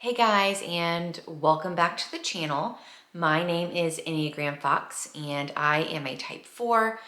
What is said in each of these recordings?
Hey guys, and welcome back to the channel. My name is Enneagram Fox, and I am a type 4,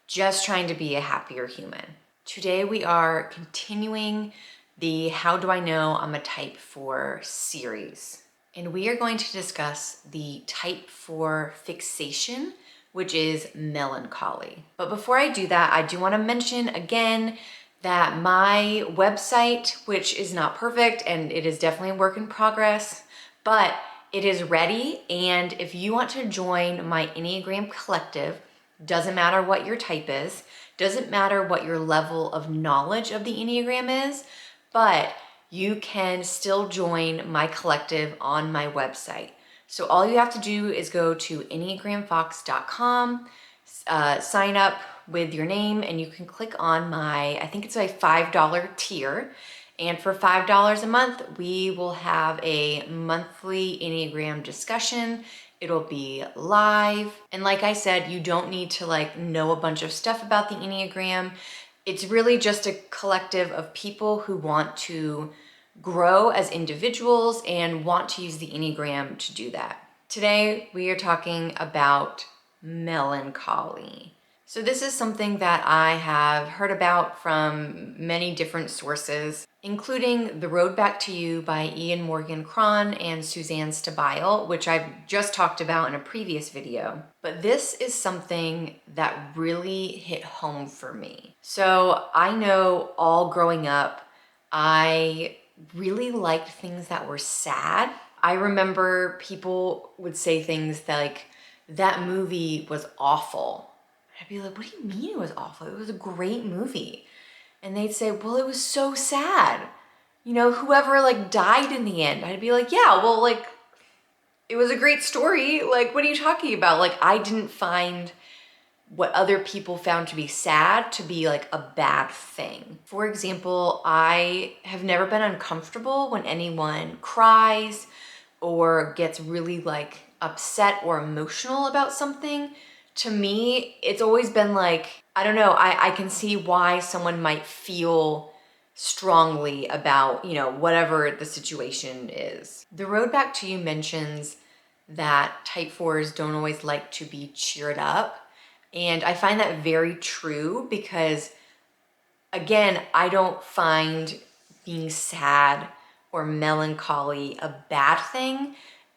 just trying to be a happier human. Today we are continuing the How Do I Know I'm a Type 4 series. And we are going to discuss the type 4 fixation, which is melancholy. But before I do that, I do want to mention again that my website, which is not perfect and it is definitely a work in progress, but it is ready. And if you want to join my Enneagram collective, doesn't matter what your type is, doesn't matter what your level of knowledge of the Enneagram is, but you can still join my collective on my website. So all you have to do is go to enneagramfox.com, sign up with your name, and you can click on I think it's a $5 tier. And for $5 a month, we will have a monthly Enneagram discussion. It'll be live. And like I said, you don't need to know a bunch of stuff about the Enneagram. It's really just a collective of people who want to grow as individuals and want to use the Enneagram to do that. Today, we are talking about melancholy. So this is something that I have heard about from many different sources, including The Road Back to You by Ian Morgan Cron and Suzanne Stabile, which I've just talked about in a previous video. But this is something that really hit home for me. So I know all growing up, I really liked things that were sad. I remember people would say things like, that movie was awful. I'd be like, what do you mean it was awful? It was a great movie. And they'd say, well, it was so sad. Whoever died in the end. I'd be like, yeah, well, it was a great story. What are you talking about? I didn't find what other people found to be sad to be a bad thing. For example, I have never been uncomfortable when anyone cries or gets really upset or emotional about something. To me, it's always been I don't know, I can see why someone might feel strongly about, whatever the situation is. The Road Back to You mentions that type 4s don't always like to be cheered up. And I find that very true because, again, I don't find being sad or melancholy a bad thing.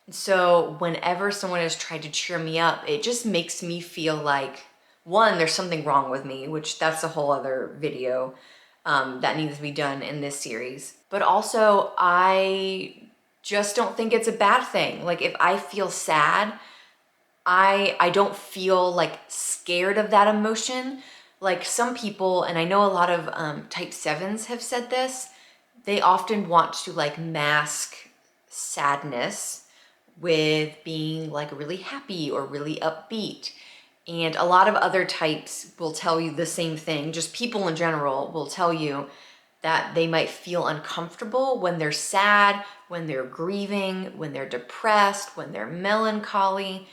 So whenever someone has tried to cheer me up, it just makes me feel like, one, there's something wrong with me, which that's a whole other video that needs to be done in this series. But also, I just don't think it's a bad thing. If I feel sad, I don't feel scared of that emotion. Some people, and I know a lot of type 7s have said this, they often want to mask sadness with being really happy or really upbeat. And a lot of other types will tell you the same thing. Just people in general will tell you that they might feel uncomfortable when they're sad, when they're grieving, when they're depressed, when they're melancholy.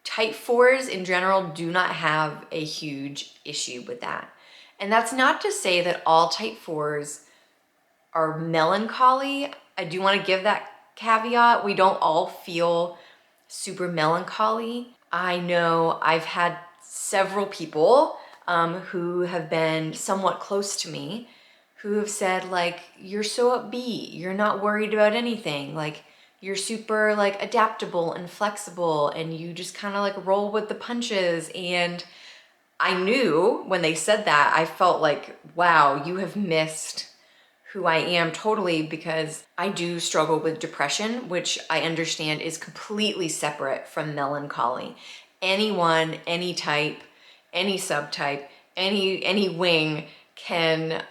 Type 4s in general do not have a huge issue with that. And that's not to say that all type 4s are melancholy. I do want to give that caveat. We don't all feel super melancholy. I know I've had several people who have been somewhat close to me who have said you're so upbeat, you're not worried about anything, you're super adaptable and flexible and you just kind of roll with the punches. And I knew when they said that, I felt wow, you have missed who I am totally, because I do struggle with depression, which I understand is completely separate from melancholy. Anyone, any type, any subtype, any wing can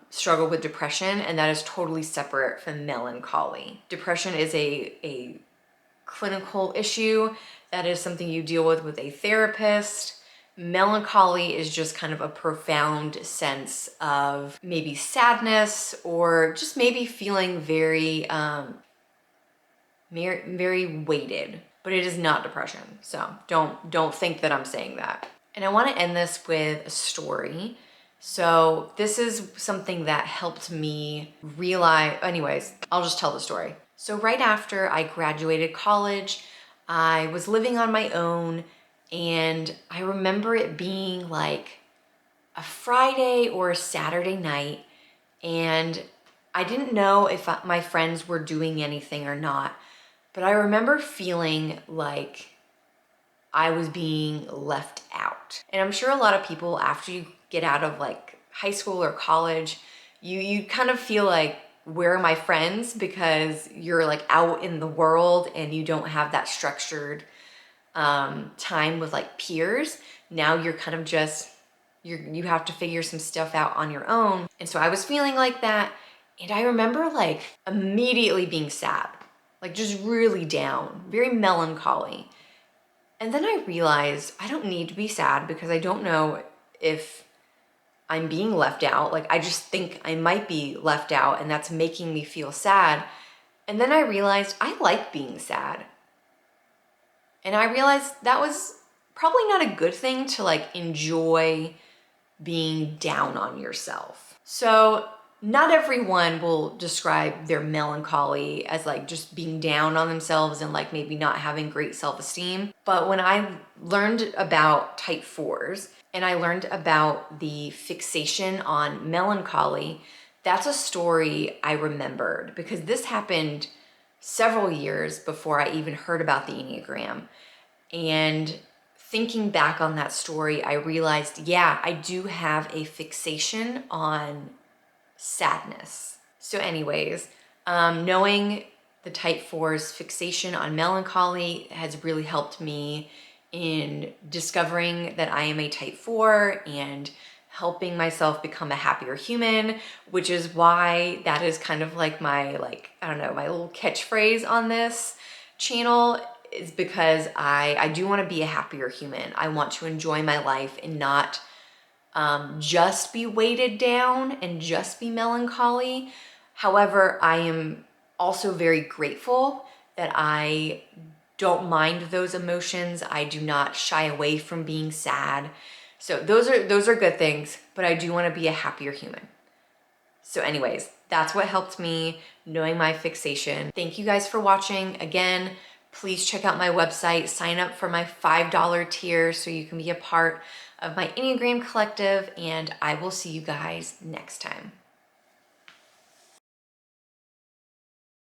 struggle with depression, and that is totally separate from melancholy. Depression is a clinical issue. That is something you deal with a therapist. Melancholy is just kind of a profound sense of maybe sadness or just maybe feeling very, very weighted, but it is not depression. So don't think that I'm saying that. And I want to end this with a story. So this is something that helped me realize, anyways, I'll just tell the story. So right after I graduated college, I was living on my own, and I remember it being like a Friday or a Saturday night, and I didn't know if my friends were doing anything or not, but I remember feeling like I was being left out. And I'm sure a lot of people, after you get out of like high school or college, you kind of feel like, where are my friends? Because you're like out in the world and you don't have that structured time with like peers. Now you're kind of just, you have to figure some stuff out on your own. And so I was feeling like that. And I remember like immediately being sad, like just really down, very melancholy. And then I realized I don't need to be sad because I don't know if I'm being left out. Like, I just think I might be left out and that's making me feel sad. And then I realized I like being sad. And I realized that was probably not a good thing to like enjoy being down on yourself. So not everyone will describe their melancholy as like just being down on themselves and like maybe not having great self-esteem. But when I learned about type 4's and I learned about the fixation on melancholy, that's a story I remembered because this happened several years before I even heard about the Enneagram. And thinking back on that story, I realized, yeah, I do have a fixation on sadness. So anyways, knowing the type 4's fixation on melancholy has really helped me in discovering that I am a type 4 and helping myself become a happier human, which is why that is kind of like my, like, I don't know, my little catchphrase on this channel, is because I do want to be a happier human. I want to enjoy my life and not just be weighted down and just be melancholy. However, I am also very grateful that I don't mind those emotions. I do not shy away from being sad. So those are good things, but I do want to be a happier human. So anyways, that's what helped me, knowing my fixation. Thank you guys for watching. Again, please check out my website, sign up for my $5 tier so you can be a part of my Enneagram collective, and I will see you guys next time.